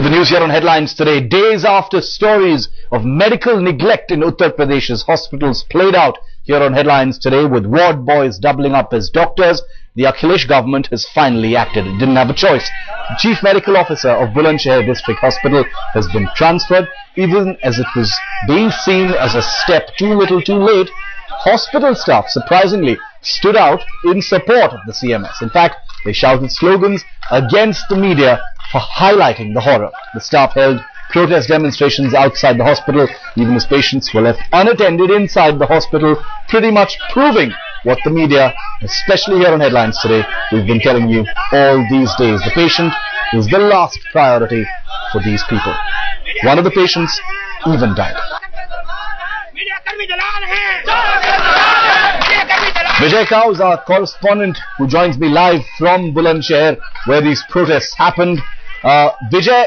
With the news here on Headlines today, days after stories of medical neglect in Uttar Pradesh's hospitals played out here on Headlines today with ward boys doubling up as doctors, the Akhilesh government has finally acted. It didn't have a choice. The Chief Medical Officer of Bulandshahar District Hospital has been transferred, even as it was being seen as a step too little too late. Hospital staff surprisingly stood out in support of the CMS. In fact, they shouted slogans against the media for highlighting the horror. The staff held protest demonstrations outside the hospital, even as patients were left unattended inside the hospital, pretty much proving what the media, especially here on Headlines today, we've been telling you all these days. The patient is the last priority for these people. One of the patients even died. Vijay Kao is our correspondent who joins me live from Bulandshahar, where these protests happened. Vijay,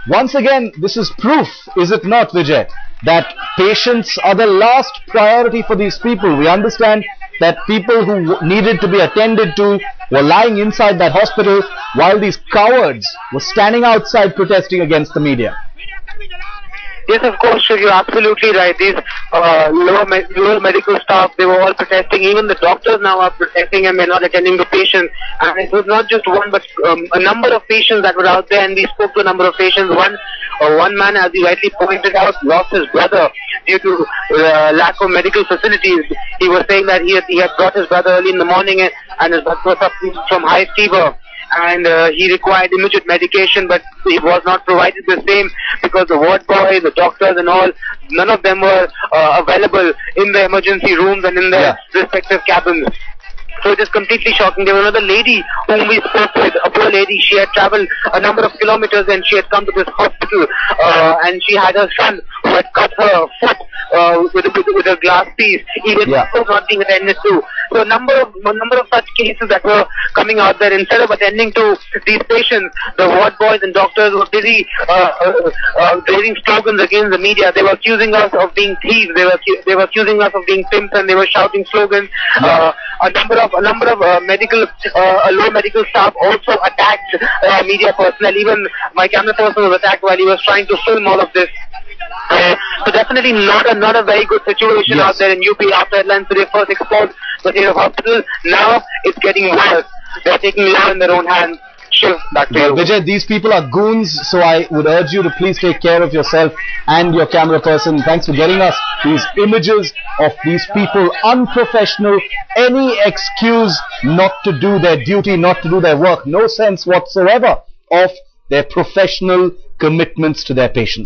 once again, this is proof, is it not, Vijay, that patients are the last priority for these people? We understand that people who needed to be attended to were lying inside that hospital while these cowards were standing outside protesting against the media. Yes, of course, you're absolutely right. These lower medical staff, they were all protesting. Even the doctors now are protesting and they're not attending to patients. And it was not just one, but a number of patients that were out there, and we spoke to a number of patients. One man, as you rightly pointed out, lost his brother due to lack of medical facilities. He was saying that he had brought his brother early in the morning and his brother was suffering from high fever. And he required immediate medication, but it was not provided the same because the ward boy, the doctors and all, none of them were available in the emergency rooms and in their respective cabins. So it is completely shocking. There was another lady whom we spoke with, a poor lady. She had traveled a number of kilometers and she had come to this hospital and she had her son who had cut her foot with a glass piece. Even was not being attended to. So a number of such cases that were coming out there. Instead of attending to these patients, the ward boys and doctors were busy raising slogans against the media. They were accusing us of being thieves. They were accusing us of being pimps, and they were shouting slogans. A number of low medical staff also attacked media personnel. Even my camera person was attacked while he was trying to film all of this. So definitely not a very good situation out there in UP. After Headlines today first exposed the state of hospital, now it's getting worse. They're taking law in their own hands. Back to you. Vijay, these people are goons, so I would urge you to please take care of yourself and your camera person. Thanks for getting us these images of these people, unprofessional, any excuse not to do their duty, not to do their work, no sense whatsoever of their professional commitments to their patients.